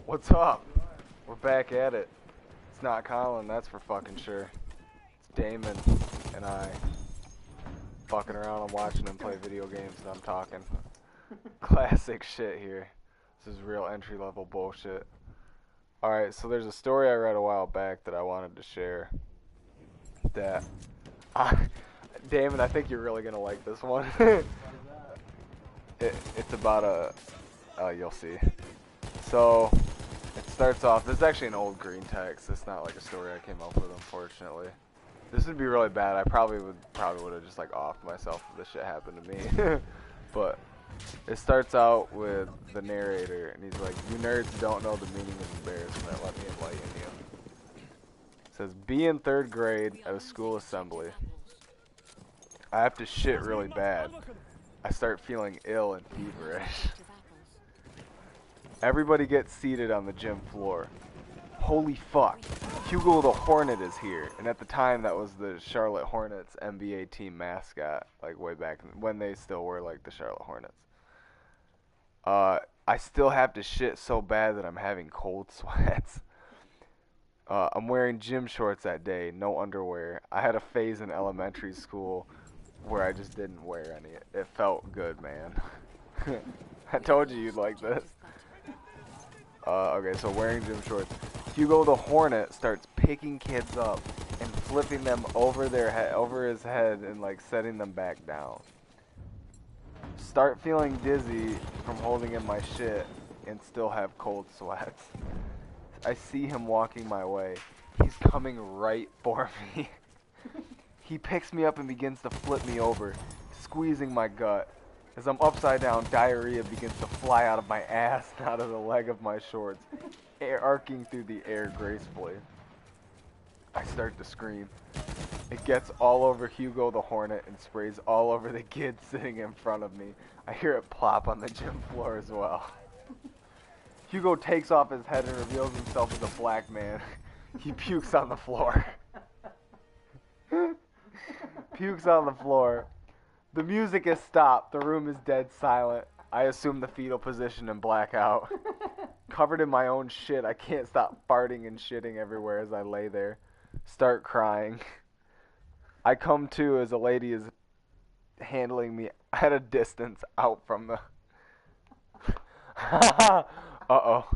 What's up? We're back at it. It's not Colin, that's for fucking sure. It's Damon and I fucking around. I'm watching him play video games and I'm talking. Classic shit here. This is real entry level bullshit. Alright, so there's a story I read a while back that I wanted to share. That Damon, I think you're really gonna like this one. It's about you'll see. So it starts off. This is actually an old green text. It's not like a story I came up with, unfortunately. This would be really bad. I probably would have just like offed myself if this shit happened to me. But it starts out with the narrator, and he's like, "You nerds don't know the meaning of embarrassment. Let me enlighten you." It says, "Be in 3rd grade at a school assembly. I have to shit really bad. I start feeling ill and feverish. Everybody gets seated on the gym floor. Holy fuck, Hugo the Hornet is here." And at the time, that was the Charlotte Hornets NBA team mascot, like way back when they still were like the Charlotte Hornets. I still have to shit so bad that I'm having cold sweats. I'm wearing gym shorts that day, no underwear. I had a phase in elementary school where I just didn't wear any. It felt good, man. I told you you'd like this. Okay, so wearing gym shorts. Hugo the Hornet starts picking kids up and flipping them over his head and like setting them back down. Start feeling dizzy from holding in my shit and still have cold sweats. I see him walking my way. He's coming right for me. He picks me up and begins to flip me over, squeezing my gut. As I'm upside down, diarrhea begins to fly out of my ass and out of the leg of my shorts, arcing through the air gracefully. I start to scream. It gets all over Hugo the Hornet and sprays all over the kid sitting in front of me. I hear it plop on the gym floor as well. Hugo takes off his head and reveals himself as a black man. He pukes on the floor. Pukes on the floor. The music is stopped. The room is dead silent. I assume the fetal position and blackout. Covered in my own shit, I can't stop farting and shitting everywhere as I lay there. Start crying. I come to as a lady is handling me at a distance out from the... Uh-oh.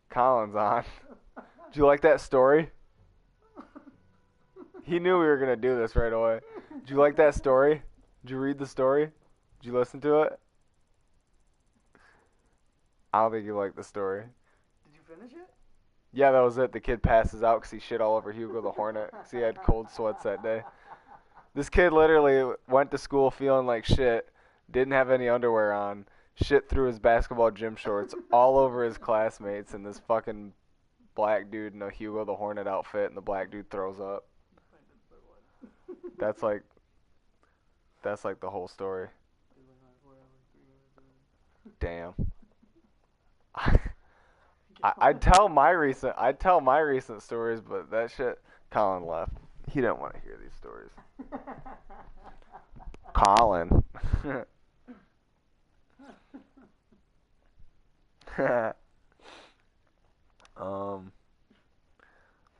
Colin's on. Did you like that story? He knew we were going to do this right away. Did you like that story? Did you read the story? Did you listen to it? I don't think you liked the story. Did you finish it? Yeah, that was it. The kid passes out because he shit all over Hugo the Hornet because he had cold sweats that day. This kid literally went to school feeling like shit, didn't have any underwear on, shit through his basketball gym shorts all over his classmates, and this fucking black dude in a Hugo the Hornet outfit, and the black dude throws up. That's like the whole story. Damn. I'd tell my recent stories, but that shit, Colin left. He didn't want to hear these stories. Colin.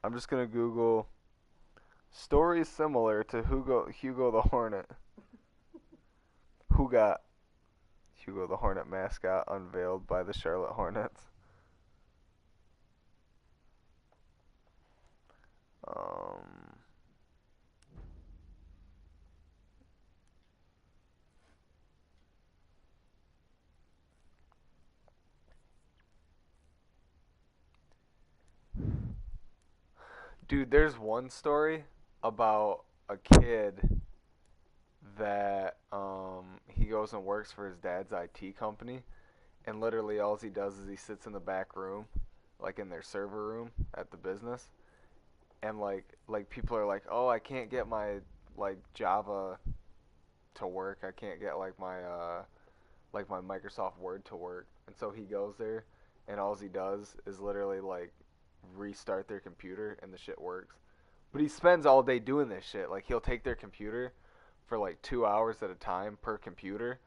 I'm just gonna Google stories similar to Hugo the Hornet. Who got Hugo the Hornet mascot unveiled by the Charlotte Hornets? Dude, there's one story about a kid that he goes and works for his dad's IT company, and literally all he does is he sits in the back room, like in their server room at the business, and like people are like, "Oh, I can't get my like Java to work. I can't get like my Microsoft Word to work." And so he goes there, and all he does is literally like restart their computer, and the shit works. But he spends all day doing this shit. Like, he'll take their computer for like 2 hours at a time per computer,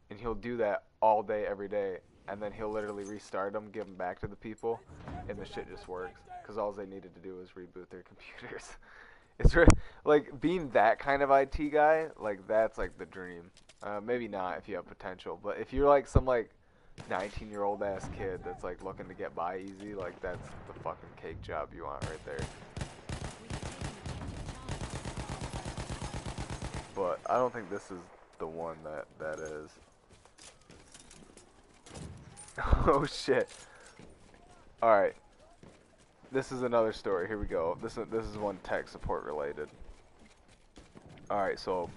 and he'll do that all day, every day. and then he'll literally restart them, give them back to the people, and the shit just works. Because all they needed to do was reboot their computers. It's like being that kind of IT guy, like that's like the dream. Maybe not if you have potential, but if you're like some like 19-year-old ass kid that's like looking to get by easy, like that's the fucking cake job you want right there. But I don't think this is the one that is. Oh shit. Alright. This is another story. Here we go. This is one tech support related. Alright, so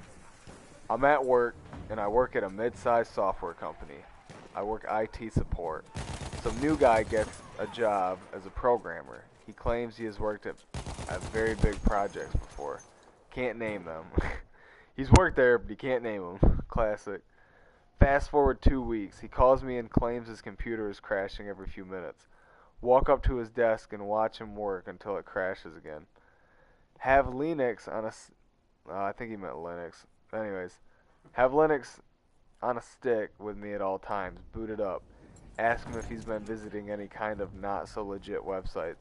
I'm at work and I work at a mid-sized software company. I work IT support. Some new guy gets a job as a programmer. He claims he has worked at very big projects before. Can't name them. He's worked there, but he can't name them. Classic. Fast forward 2 weeks. He calls me and claims his computer is crashing every few minutes. Walk up to his desk and watch him work until it crashes again. Have Linux on a... I think he meant Linux. Anyways. Have Linux on a stick with me at all times. Boot it up. Ask him if he's been visiting any kind of not-so-legit websites.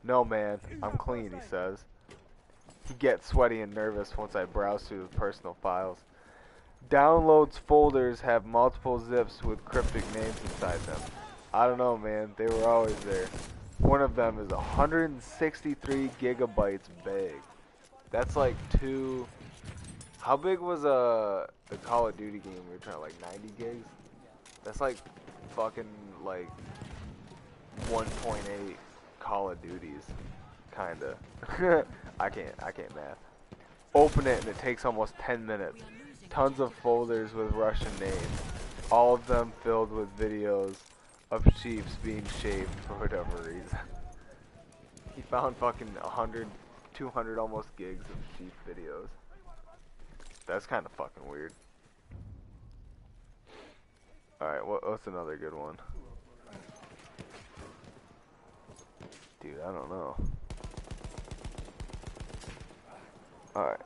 No, man. I'm clean, he says. He gets sweaty and nervous once I browse through the personal files. Downloads folders have multiple zips with cryptic names inside them. I don't know, man. They were always there. One of them is 163 gigabytes big. That's like two... How big was the Call of Duty game we were trying, like 90 gigs? That's like fucking like 1.8 Call of Duties, kinda. I can't math. Open it and it takes almost 10 minutes. Tons of folders with Russian names, all of them filled with videos of sheep being shaved for whatever reason. He found fucking 100, 200 almost gigs of sheep videos. That's kind of fucking weird. Alright, what's another good one? Dude, I don't know. Alright.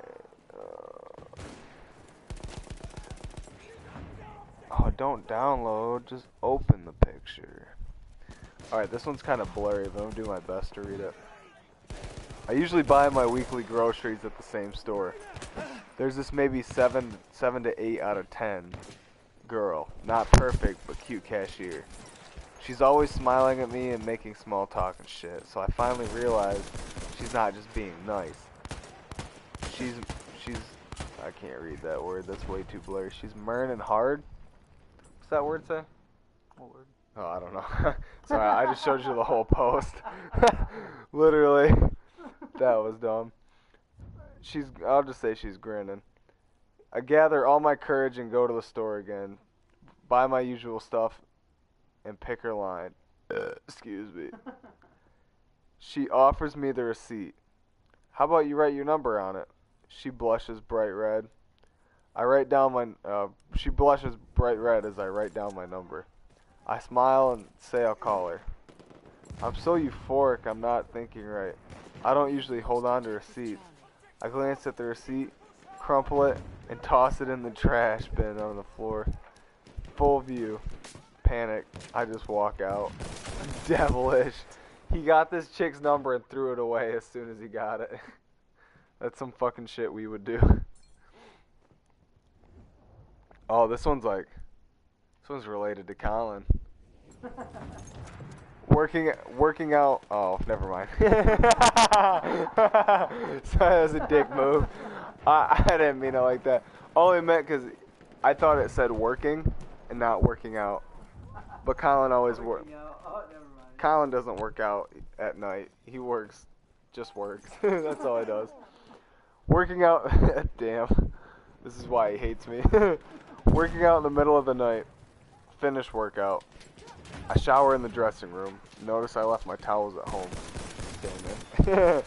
Oh, don't download. Just open the picture. Alright, this one's kind of blurry, but I'm going to do my best to read it. I usually buy my weekly groceries at the same store. There's this maybe 7 to 8 out of 10 girl. Not perfect, but cute cashier. She's always smiling at me and making small talk and shit, so I finally realized she's not just being nice. She's, I can't read that word, that's way too blurry. She's murnin' hard? What's that word say? What word? Oh, I don't know. Sorry, I just showed you the whole post. Literally. That was dumb. I'll just say she's grinning. I gather all my courage and go to the store again. Buy my usual stuff and pick her line. Excuse me. She offers me the receipt. How about you write your number on it? She blushes bright red. She blushes bright red as I write down my number. I smile and say I'll call her. I'm so euphoric I'm not thinking right. I don't usually hold on to receipts. I glance at the receipt, crumple it, and toss it in the trash bin on the floor. Full view. Panic. I just walk out. Devilish. He got this chick's number and threw it away as soon as he got it. That's some fucking shit we would do. Oh, this one's related to Colin. Working out. Oh, never mind. So that was a dick move. I didn't mean it like that. Only meant because I thought it said working and not working out. But Colin always works. Oh, never mind. Colin doesn't work out at night. He just works. That's all he does. Working out. Damn. This is why he hates me. Working out in the middle of the night. Finish workout. I shower in the dressing room. Notice I left my towels at home. Damn it.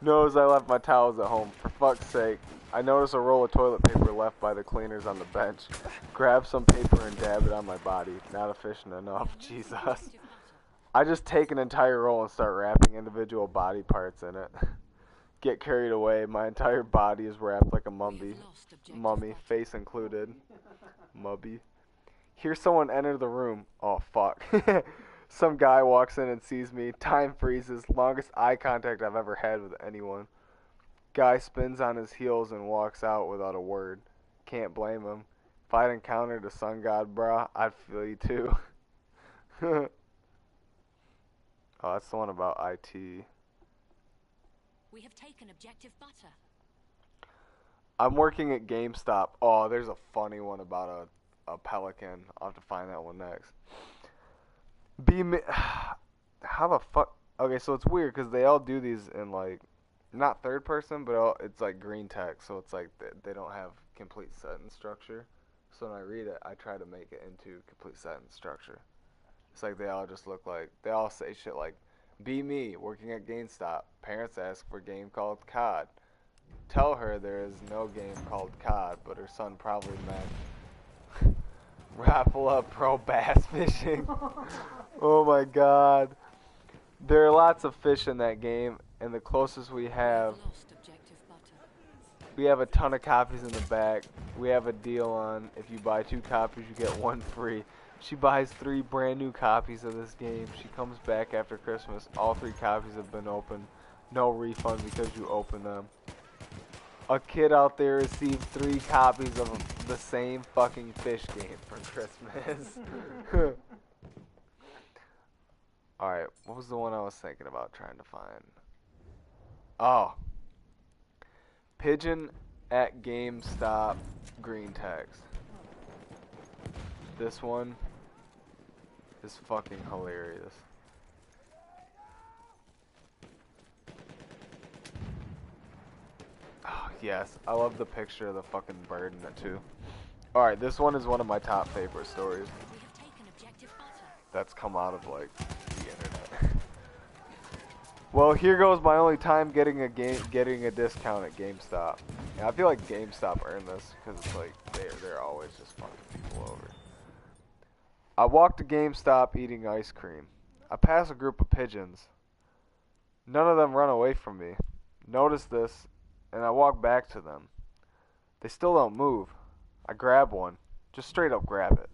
Notice I left my towels at home. For fuck's sake. I notice a roll of toilet paper left by the cleaners on the bench. Grab some paper and dab it on my body. Not efficient enough. Jesus. I just take an entire roll and start wrapping individual body parts in it. Get carried away. My entire body is wrapped like a mummy, face included. Mubby. Hear someone enter the room. Oh, fuck. Some guy walks in and sees me. Time freezes. Longest eye contact I've ever had with anyone. Guy spins on his heels and walks out without a word. Can't blame him. If I'd encountered a sun god, brah, I'd feel you too. Oh, that's the one about IT. We have taken objective butter. I'm working at Gamestop. Oh, there's a funny one about a pelican. I'll have to find that one next. How the fuck? Okay, so it's weird because they all do these in like, not third person, but it's like green text. So it's like they don't have complete sentence structure. So when I read it, I try to make it into complete sentence structure. It's like they all just look like, they all say shit like, be me, working at GameStop. Parents ask for a game called COD. Tell her there is no game called COD, but her son probably meant Rapala Pro Bass Fishing. Oh my god. There are lots of fish in that game, and the closest we have, we have a ton of copies in the back. We have a deal on, if you buy 2 copies, you get 1 free. She buys 3 brand new copies of this game. She comes back after Christmas. All 3 copies have been opened. No refund because you opened them. A kid out there received 3 copies of the same fucking fish game for Christmas. Alright, what was the one I was thinking about trying to find? Oh. Pigeon at GameStop green text. This one is fucking hilarious. Oh, yes, I love the picture of the fucking bird in it too. Alright, this one is one of my top favorite stories that's come out of like the internet. Well, here goes my only time getting a discount at GameStop. And I feel like GameStop earned this because it's like they're always just fucking people over. I walk to GameStop eating ice cream. I pass a group of pigeons. None of them run away from me. Notice this, and I walk back to them. They still don't move. I grab one. Just straight up grab it.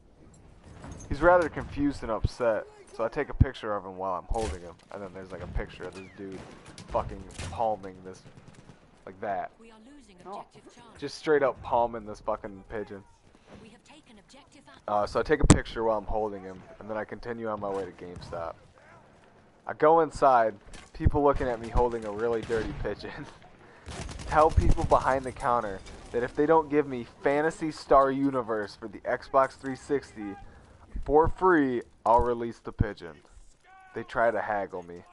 He's rather confused and upset, so I take a picture of him while I'm holding him. And then there's like a picture of this dude fucking palming this, like that. We are losing objective charge. Just straight up palming this fucking pigeon. We have taken objective So I take a picture while I'm holding him, and then I continue on my way to GameStop. I go inside, people looking at me holding a really dirty pigeon. Tell people behind the counter that if they don't give me Phantasy Star Universe for the Xbox 360 for free, I'll release the pigeon. They try to haggle me.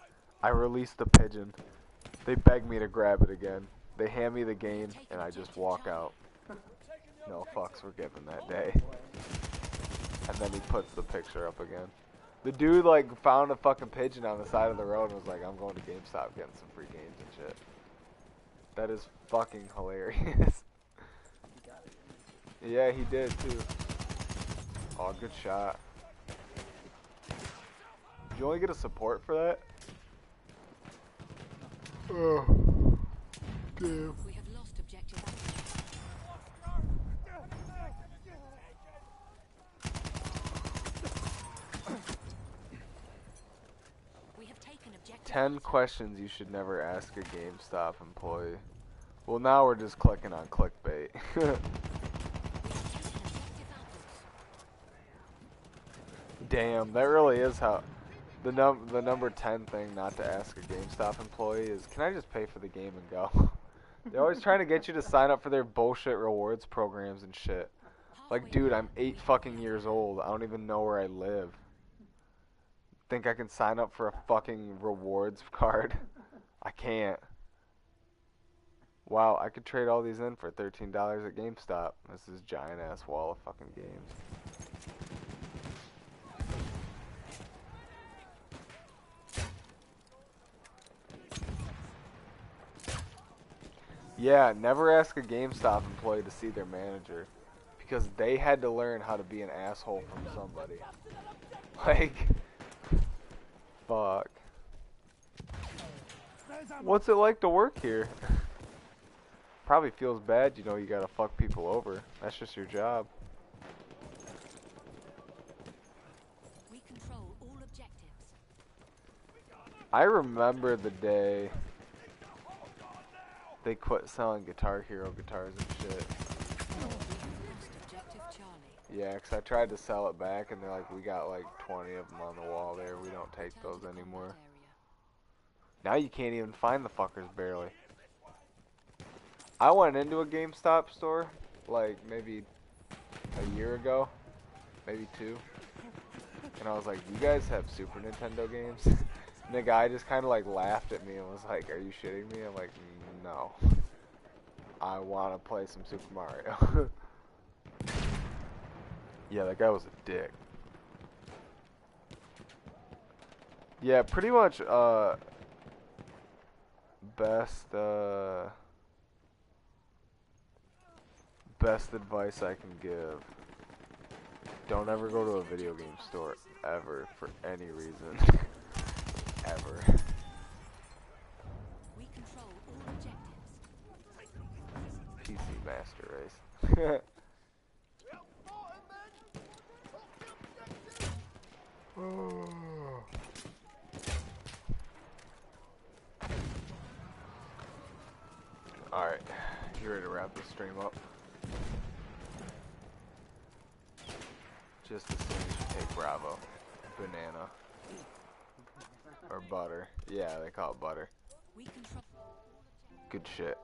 I release the pigeon. They beg me to grab it again. They hand me the game, and I just walk out. No fucks were given that day. And then he puts the picture up again. The dude like found a fucking pigeon on the side of the road and was like, I'm going to GameStop getting some free games and shit. That is fucking hilarious. Yeah, he did too. Oh, good shot. Did you only get a support for that? Oh, damn. We have lost objective. We have taken objective. 10 questions you should never ask a GameStop employee. Well, now we're just clicking on clickbait. Damn, that really is how the number 10 thing not to ask a GameStop employee is, can I just pay for the game and go? They're always trying to get you to sign up for their bullshit rewards programs and shit. Like, dude, I'm 8 fucking years old. I don't even know where I live. Think I can sign up for a fucking rewards card? I can't. Wow, I could trade all these in for $13 at GameStop. This is giant ass wall of fucking games. Yeah, never ask a GameStop employee to see their manager, because they had to learn how to be an asshole from somebody. Like, fuck. What's it like to work here? Probably feels bad, you know, you gotta fuck people over. That's just your job. I remember the day they quit selling Guitar Hero guitars and shit. Lost objective Charlie. Yeah, 'cause I tried to sell it back and they're like, we got like 20 of them on the wall there. We don't take Return those to the anymore. combat area. Now you can't even find the fuckers barely. I went into a GameStop store like maybe a year ago, maybe 2. And I was like, you guys have Super Nintendo games? And the guy just kind of like laughed at me and was like, are you shitting me? I'm like, no. I want to play some Super Mario. Yeah, that guy was a dick. Yeah, pretty much, best advice I can give. Don't ever go to a video game store, ever, for any reason. Ever. We control all objectives. PC Master Race. Alright, you ready to wrap this stream up? Just as soon as you take Bravo. Banana. Or butter. Yeah, they call it butter. We control. Good shit.